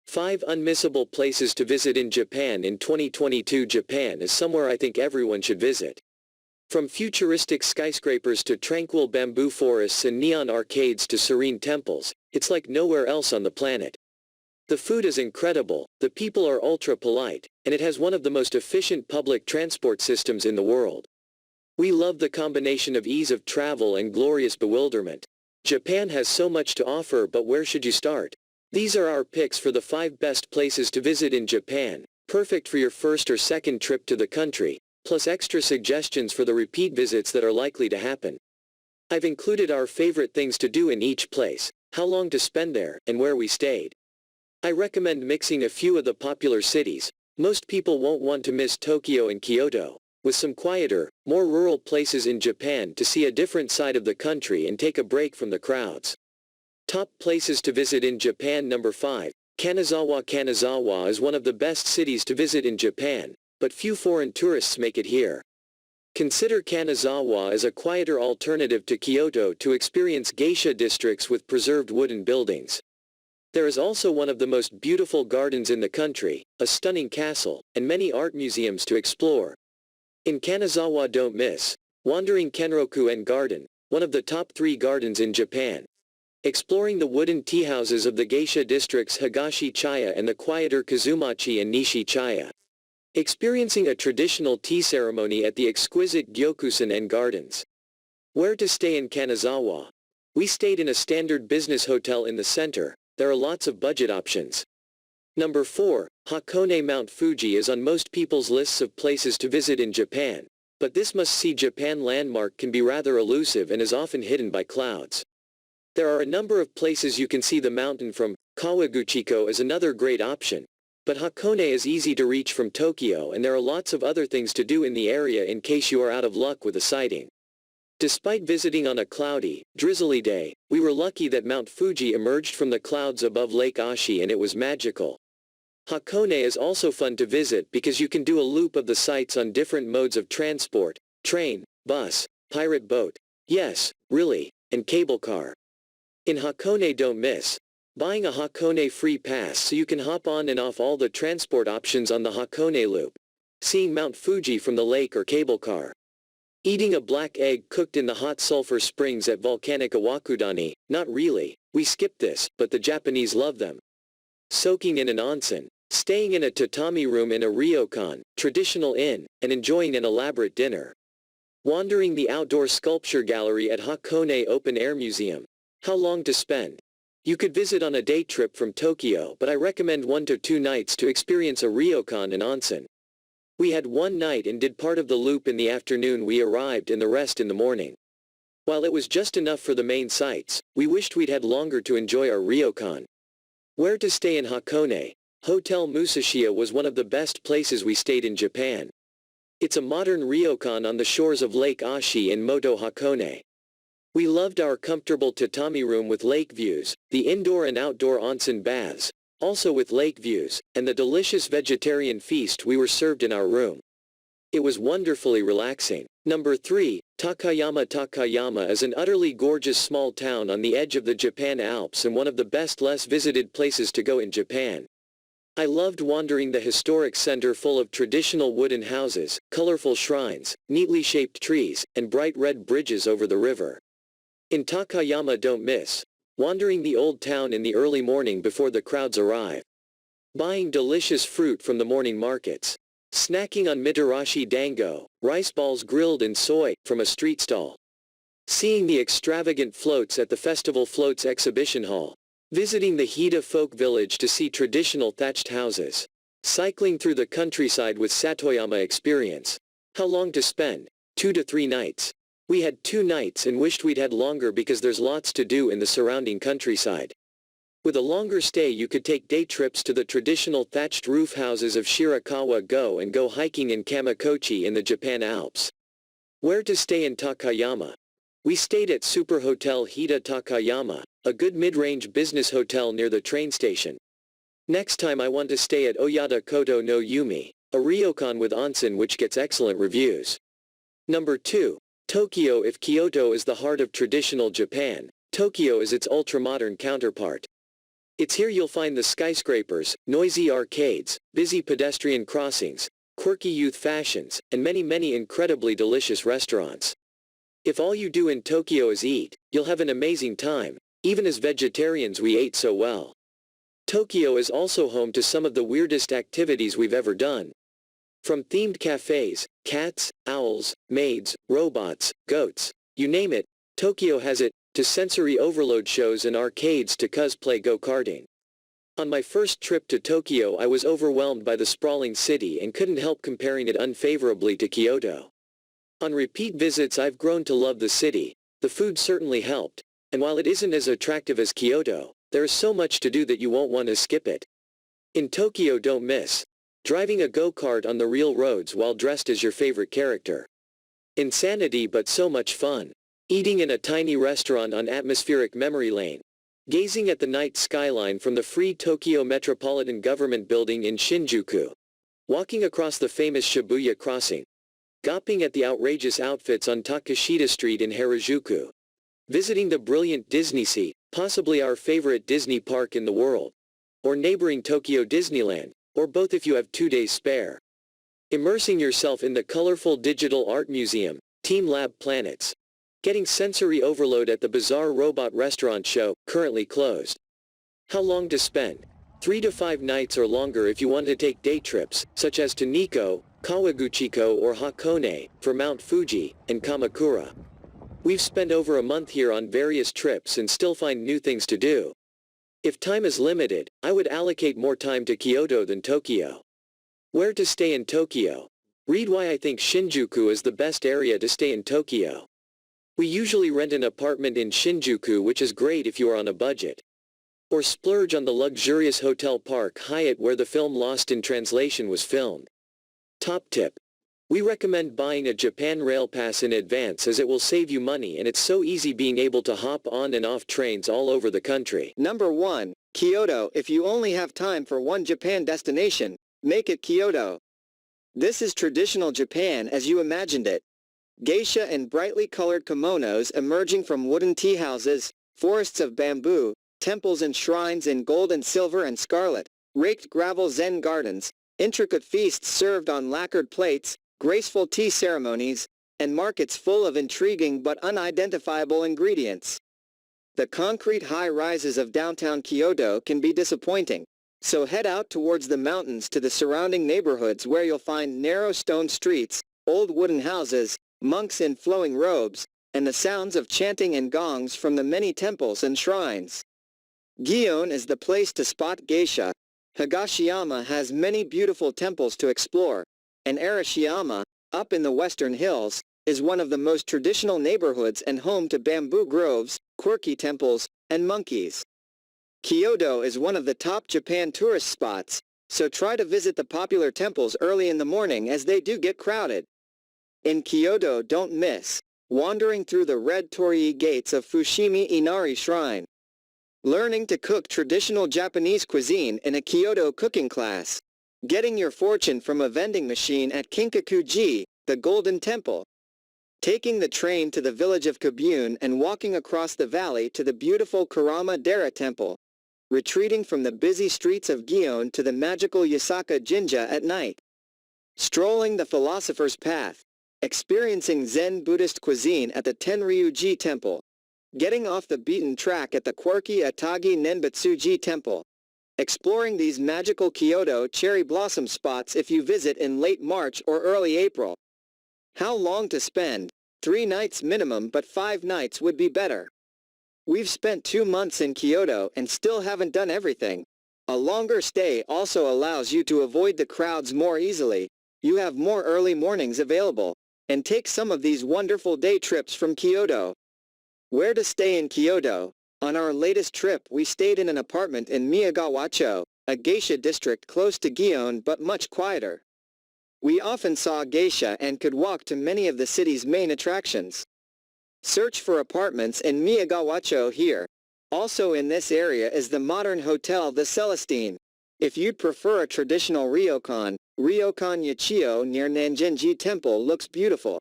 5 Unmissable Places to Visit in Japan in 2022. Japan is somewhere I think everyone should visit. From futuristic skyscrapers to tranquil bamboo forests and neon arcades to serene temples, it's like nowhere else on the planet. The food is incredible, the people are ultra polite, and it has one of the most efficient public transport systems in the world. We love the combination of ease of travel and glorious bewilderment. Japan has so much to offer, but where should you start? These are our picks for the 5 best places to visit in Japan, perfect for your first or second trip to the country, plus extra suggestions for the repeat visits that are likely to happen. I've included our favorite things to do in each place, how long to spend there, and where we stayed. I recommend mixing a few of the popular cities. Most people won't want to miss Tokyo and Kyoto, with some quieter, more rural places in Japan to see a different side of the country and take a break from the crowds. Top places to visit in Japan. Number 5. Kanazawa. Kanazawa is one of the best cities to visit in Japan, but few foreign tourists make it here. Consider Kanazawa as a quieter alternative to Kyoto to experience geisha districts with preserved wooden buildings. There is also one of the most beautiful gardens in the country, a stunning castle, and many art museums to explore. In Kanazawa, don't miss Wandering Kenroku-en Garden, one of the top 3 gardens in Japan. Exploring the wooden tea houses of the geisha districts Higashi-Chaya and the quieter Kazumachi and Nishi-Chaya. Experiencing a traditional tea ceremony at the exquisite Gyokusen-en Gardens. Where to stay in Kanazawa? We stayed in a standard business hotel in the center. There are lots of budget options. Number 4. Hakone. Mount Fuji is on most people's lists of places to visit in Japan, but this must-see Japan landmark can be rather elusive and is often hidden by clouds. There are a number of places you can see the mountain from. Kawaguchiko is another great option, but Hakone is easy to reach from Tokyo, and there are lots of other things to do in the area in case you are out of luck with a sighting. Despite visiting on a cloudy, drizzly day, we were lucky that Mount Fuji emerged from the clouds above Lake Ashi and it was magical. Hakone is also fun to visit because you can do a loop of the sites on different modes of transport: train, bus, pirate boat, yes, really, and cable car. In Hakone, don't miss buying a Hakone free pass so you can hop on and off all the transport options on the Hakone loop. Seeing Mount Fuji from the lake or cable car. Eating a black egg cooked in the hot sulfur springs at volcanic Iwakudani. Not really, we skipped this, but the Japanese love them. Soaking in an onsen, staying in a tatami room in a ryokan, traditional inn, and enjoying an elaborate dinner. Wandering the outdoor sculpture gallery at Hakone Open Air Museum. How long to spend? You could visit on a day trip from Tokyo, but I recommend 1 to 2 nights to experience a ryokan and onsen. We had 1 night and did part of the loop in the afternoon. We arrived and the rest in the morning. While it was just enough for the main sites, we wished we'd had longer to enjoy our ryokan. Where to stay in Hakone? Hotel Musashiya was one of the best places we stayed in Japan. It's a modern ryokan on the shores of Lake Ashi in Moto Hakone. We loved our comfortable tatami room with lake views, the indoor and outdoor onsen baths, also with lake views, and the delicious vegetarian feast we were served in our room. It was wonderfully relaxing. Number 3. Takayama. Takayama is an utterly gorgeous small town on the edge of the Japan Alps and one of the best less visited places to go in Japan. I loved wandering the historic center full of traditional wooden houses, colorful shrines, neatly shaped trees, and bright red bridges over the river. In Takayama, don't miss wandering the old town in the early morning before the crowds arrive. Buying delicious fruit from the morning markets. Snacking on mitarashi dango, rice balls grilled in soy, from a street stall. Seeing the extravagant floats at the Festival Floats exhibition hall. Visiting the Hida folk village to see traditional thatched houses. Cycling through the countryside with Satoyama experience. How long to spend? 2 to 3 nights. We had 2 nights and wished we'd had longer because there's lots to do in the surrounding countryside. With a longer stay you could take day trips to the traditional thatched roof houses of Shirakawa and go hiking in Kamakochi in the Japan Alps. Where to stay in Takayama? We stayed at Super Hotel Hida Takayama, a good mid-range business hotel near the train station. Next time I want to stay at Oyada Koto no Yumi, a ryokan with onsen which gets excellent reviews. Number 2. Tokyo. If Kyoto is the heart of traditional Japan, Tokyo is its ultra-modern counterpart. It's here you'll find the skyscrapers, noisy arcades, busy pedestrian crossings, quirky youth fashions, and many incredibly delicious restaurants. If all you do in Tokyo is eat, you'll have an amazing time. Even as vegetarians we ate so well. Tokyo is also home to some of the weirdest activities we've ever done. From themed cafes, cats, owls, maids, robots, goats, you name it, Tokyo has it, to sensory overload shows and arcades to cosplay go-karting. On my first trip to Tokyo I was overwhelmed by the sprawling city and couldn't help comparing it unfavorably to Kyoto. On repeat visits I've grown to love the city. The food certainly helped, and while it isn't as attractive as Kyoto, there is so much to do that you won't want to skip it. In Tokyo don't miss driving a go-kart on the real roads while dressed as your favorite character. Insanity but so much fun. Eating in a tiny restaurant on atmospheric memory lane. Gazing at the night skyline from the free Tokyo Metropolitan Government Building in Shinjuku. Walking across the famous Shibuya crossing. Gawping at the outrageous outfits on Takeshita Street in Harajuku. Visiting the brilliant Disney Sea, possibly our favorite Disney park in the world. Or neighboring Tokyo Disneyland, or both if you have 2 days spare. Immersing yourself in the colorful digital art museum, Team Lab Planets. Getting sensory overload at the bizarre robot restaurant show, currently closed. How long to spend? 3 to 5 nights or longer if you want to take day trips, such as to Nikko, Kawaguchiko or Hakone, for Mount Fuji, and Kamakura. We've spent over a month here on various trips and still find new things to do. If time is limited, I would allocate more time to Kyoto than Tokyo. Where to stay in Tokyo? Read why I think Shinjuku is the best area to stay in Tokyo. We usually rent an apartment in Shinjuku, which is great if you are on a budget. Or splurge on the luxurious Hotel Park Hyatt where the film Lost in Translation was filmed. Top tip. We recommend buying a Japan Rail Pass in advance as it will save you money and it's so easy being able to hop on and off trains all over the country. Number 1. Kyoto. If you only have time for one Japan destination, make it Kyoto. This is traditional Japan as you imagined it. Geisha and brightly colored kimonos emerging from wooden tea houses, forests of bamboo, temples and shrines in gold and silver and scarlet, raked gravel Zen gardens, intricate feasts served on lacquered plates, graceful tea ceremonies, and markets full of intriguing but unidentifiable ingredients. The concrete high-rises of downtown Kyoto can be disappointing, so head out towards the mountains to the surrounding neighborhoods where you'll find narrow stone streets, old wooden houses, monks in flowing robes, and the sounds of chanting and gongs from the many temples and shrines. Gion is the place to spot geisha. Higashiyama has many beautiful temples to explore, and Arashiyama, up in the western hills, is one of the most traditional neighborhoods and home to bamboo groves, quirky temples, and monkeys. Kyoto is one of the top Japan tourist spots, so try to visit the popular temples early in the morning as they do get crowded. In Kyoto don't miss wandering through the red torii gates of Fushimi Inari Shrine. Learning to cook traditional Japanese cuisine in a Kyoto cooking class. Getting your fortune from a vending machine at Kinkaku-ji, the Golden Temple. Taking the train to the village of Kobun and walking across the valley to the beautiful Kurama-dera Temple. Retreating from the busy streets of Gion to the magical Yasaka Jinja at night. Strolling the Philosopher's Path. Experiencing Zen Buddhist cuisine at the Tenryuji Temple. Getting off the beaten track at the quirky Atagi Nenbutsuji Temple. Exploring these magical Kyoto cherry blossom spots if you visit in late March or early April. How long to spend? 3 nights minimum, but 5 nights would be better. We've spent 2 months in Kyoto and still haven't done everything. A longer stay also allows you to avoid the crowds more easily. You have more early mornings available, and take some of these wonderful day trips from Kyoto. Where to stay in Kyoto? On our latest trip we stayed in an apartment in Miyagawacho, a geisha district close to Gion but much quieter. We often saw geisha and could walk to many of the city's main attractions. Search for apartments in Miyagawacho here. Also in this area is the modern hotel The Celestine. If you'd prefer a traditional ryokan, Ryokan Yachiyo near Nanjenji Temple looks beautiful.